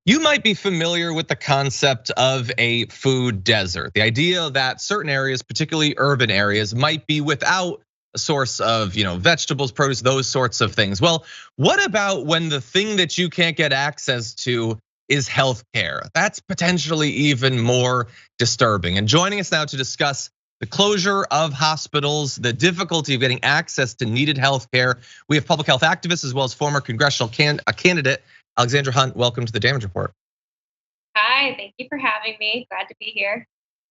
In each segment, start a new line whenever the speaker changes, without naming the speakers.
You might be familiar with the concept of a food desert. The idea that certain areas, particularly urban areas, might be without a source of, vegetables, produce, those sorts of things. Well, what about when the thing that you can't get access to is healthcare? That's potentially even more disturbing. And joining us now to discuss the closure of hospitals, the difficulty of getting access to needed healthcare, we have public health activists as well as former congressional candidate Alexandra Hunt. Welcome to the Damage Report.
Hi, thank you for having me. Glad to be here.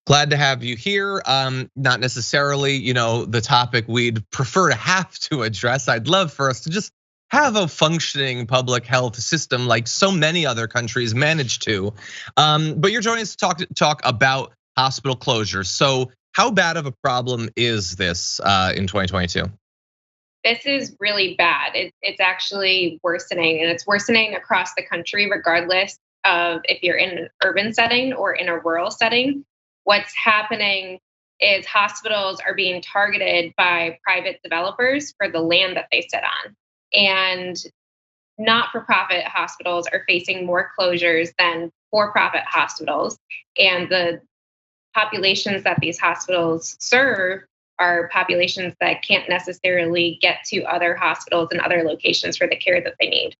Glad to have you here. Not necessarily, the topic we'd prefer to have to address. I'd love for us to just have a functioning public health system like so many other countries manage to. But you're joining us to talk about hospital closures. So how bad of a problem is this in 2022?
This is really bad. It's actually worsening, and it's worsening across the country, regardless of if you're in an urban setting or in a rural setting. What's happening is hospitals are being targeted by private developers for the land that they sit on. And not-for-profit hospitals are facing more closures than for-profit hospitals. And the populations that these hospitals serve are populations that can't necessarily get to other hospitals and other locations for the care that they need.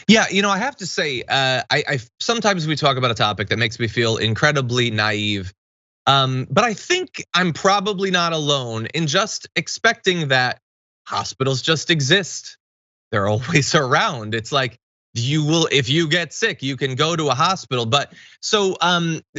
Yeah, I have to say, I sometimes we talk about a topic that makes me feel incredibly naive. But I think I'm probably not alone in just expecting that hospitals just exist. They're always around. It's like if you get sick, you can go to a hospital. But so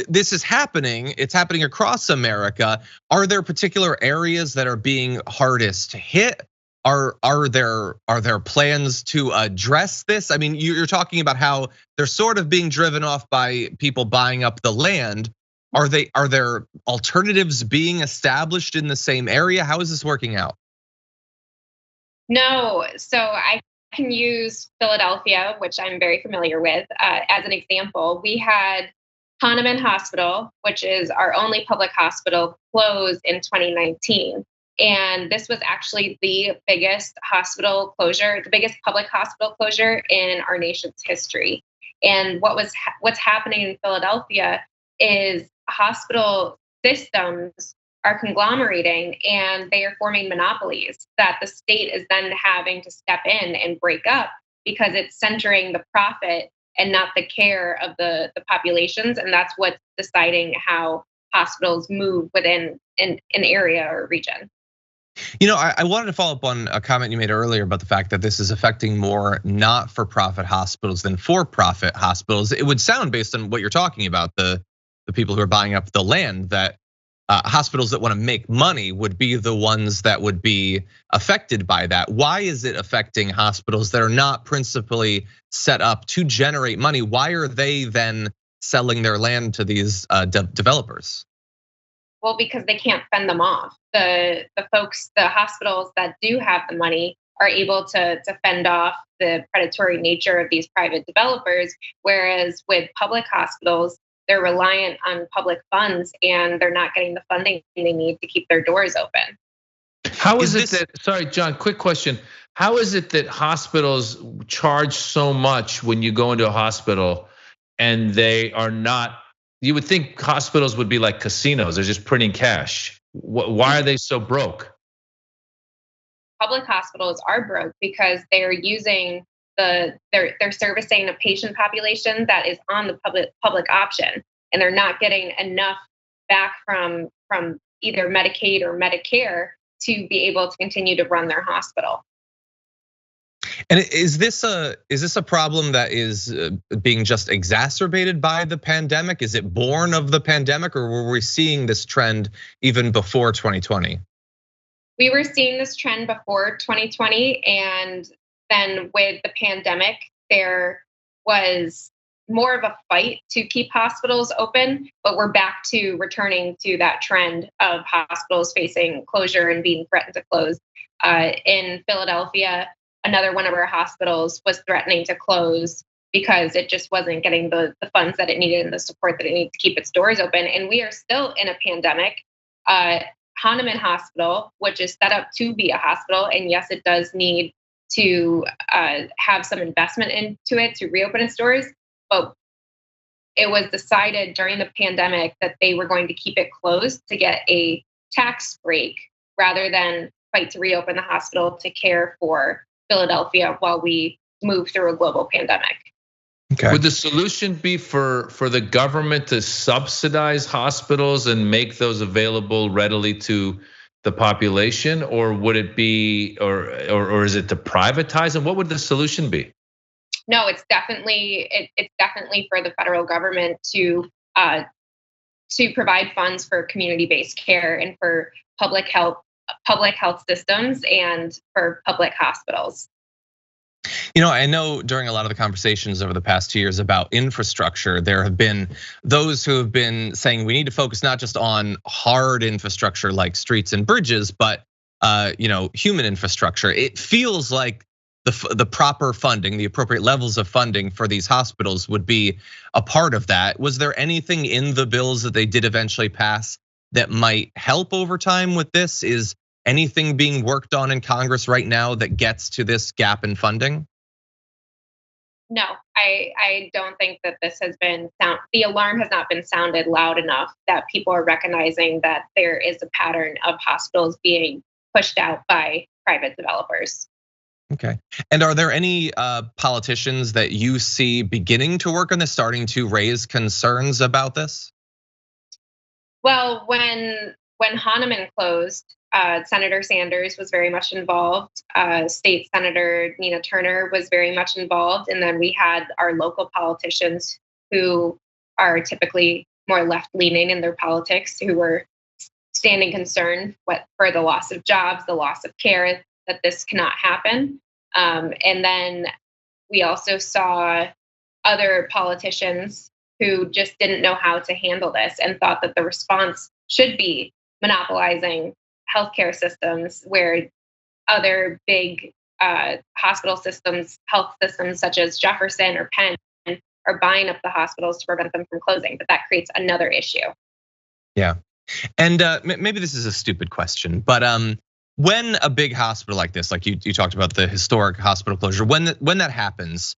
this is happening. It's happening across America. Are there particular areas that are being hardest hit? Are there plans to address this? I mean, you're talking about how they're sort of being driven off by people buying up the land. Are there alternatives being established in the same area? How is this working out?
No, so I can use Philadelphia, which I'm very familiar with, as an example. We had Hahnemann Hospital, which is our only public hospital, close in 2019. And this was actually the biggest hospital closure, the biggest public hospital closure in our nation's history. And what's happening in Philadelphia is hospital systems are conglomerating and they are forming monopolies that the state is then having to step in and break up because it's centering the profit and not the care of the populations. And that's what's deciding how hospitals move within an area or region.
I wanted to follow up on a comment you made earlier about the fact that this is affecting more not-for-profit hospitals than for-profit hospitals. It would sound, based on what you're talking about, the people who are buying up the land, that hospitals that want to make money would be the ones that would be affected by that. Why is it affecting hospitals that are not principally set up to generate money? Why are they then selling their land to these developers?
Well, because they can't fend them off. The hospitals that do have the money are able to fend off the predatory nature of these private developers, whereas with public hospitals, they're reliant on public funds and they're not getting the funding they need to keep their doors open.
How is it that, sorry, John, quick question. How is it that hospitals charge so much when you go into a hospital and they are not? You would think hospitals would be like casinos, they're just printing cash. Why are they so broke?
Public hospitals are broke because they're using they're servicing a patient population that is on the public option, and they're not getting enough back from either Medicaid or Medicare to be able to continue to run their hospital.
And is this a problem that is being just exacerbated by the pandemic? Is it born of the pandemic, or were we seeing this trend even before 2020?
We were seeing this trend before 2020, and then with the pandemic, there was more of a fight to keep hospitals open, but we're back to returning to that trend of hospitals facing closure and being threatened to close. In Philadelphia, another one of our hospitals was threatening to close because it just wasn't getting the funds that it needed and the support that it needed to keep its doors open. And we are still in a pandemic. Hahnemann Hospital, which is set up to be a hospital, and yes, it does need to have some investment into it to reopen its doors. But it was decided during the pandemic that they were going to keep it closed to get a tax break rather than fight to reopen the hospital to care for Philadelphia while we move through a global pandemic.
Okay. Would the solution be for the government to subsidize hospitals and make those available readily to the population, or would it be, or is it to privatize them? What would the solution be?
No, it's definitely for the federal government to provide funds for community-based care and for public health systems and for public hospitals.
I know during a lot of the conversations over the past 2 years about infrastructure, there have been those who have been saying we need to focus not just on hard infrastructure like streets and bridges, but human infrastructure. It feels like the proper funding, the appropriate levels of funding for these hospitals would be a part of that. Was there anything in the bills that they did eventually pass that might help over time with this? Is anything being worked on in Congress right now that gets to this gap in funding?
No, I don't think that this has been the alarm has not been sounded loud enough that people are recognizing that there is a pattern of hospitals being pushed out by private developers.
Okay. And are there any politicians that you see beginning to work on this, starting to raise concerns about this?
Well, when Hahnemann closed, Senator Sanders was very much involved. State Senator Nina Turner was very much involved. And then we had our local politicians who are typically more left-leaning in their politics, who were standing concerned for the loss of jobs, the loss of care, that this cannot happen. And then we also saw other politicians who just didn't know how to handle this and thought that the response should be monopolizing healthcare systems, where other big hospital systems, health systems such as Jefferson or Penn, are buying up the hospitals to prevent them from closing. But that creates another issue.
Yeah, and maybe this is a stupid question, but when a big hospital like this, like you talked about the historic hospital closure, when that happens,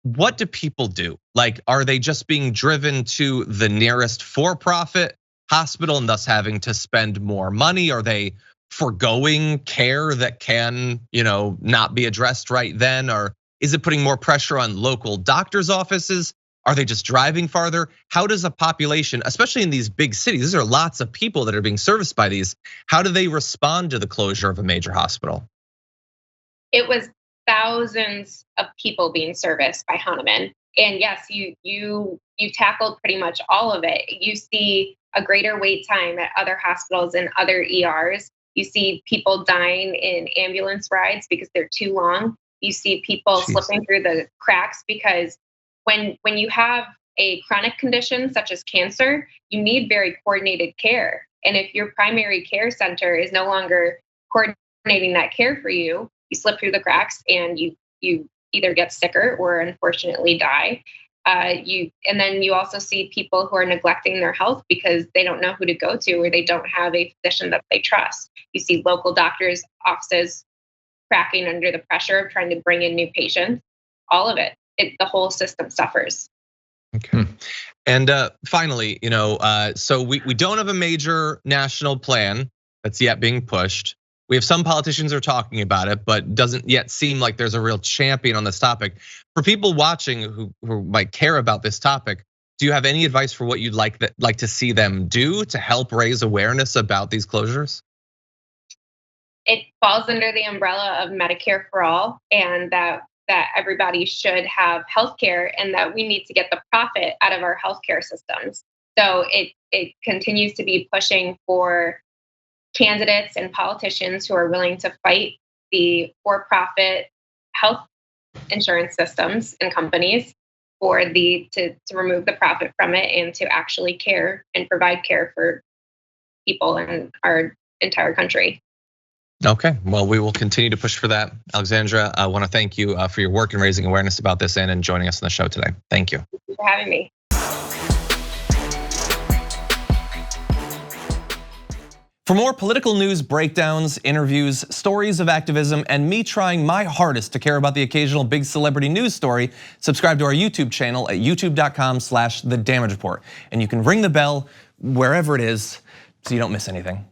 what do people do? Like, are they just being driven to the nearest for-profit hospital and thus having to spend more money? Are they foregoing care that can, not be addressed right then? Or is it putting more pressure on local doctors' offices? Are they just driving farther? How does a population, especially in these big cities, these are lots of people that are being serviced by these, how do they respond to the closure of a major hospital?
It was thousands of people being serviced by Hahnemann. And yes, you tackled pretty much all of it. You see a greater wait time at other hospitals and other ERs. You see people dying in ambulance rides because they're too long. You see people slipping through the cracks because when you have a chronic condition such as cancer, you need very coordinated care. And if your primary care center is no longer coordinating that care for you, you slip through the cracks and you either get sicker or unfortunately die. And then you also see people who are neglecting their health because they don't know who to go to or they don't have a physician that they trust. You see local doctors' offices cracking under the pressure of trying to bring in new patients. All of it. The whole system suffers.
Okay. And finally, so we don't have a major national plan that's yet being pushed. We have some politicians are talking about it, but doesn't yet seem like there's a real champion on this topic. For people watching who might care about this topic, do you have any advice for what you'd like to see them do to help raise awareness about these closures?
It falls under the umbrella of Medicare for all, and that everybody should have healthcare, and that we need to get the profit out of our healthcare systems. So it continues to be pushing for candidates and politicians who are willing to fight the for-profit health insurance systems and companies to remove the profit from it and to actually care and provide care for people in our entire country.
Okay, well, we will continue to push for that. Alexandra, I want to thank you for your work in raising awareness about this and joining us on the show today. Thank you.
Thank you for having me.
For more political news breakdowns, interviews, stories of activism, and me trying my hardest to care about the occasional big celebrity news story, subscribe to our YouTube channel at youtube.com/The Damage Report. And you can ring the bell wherever it is so you don't miss anything.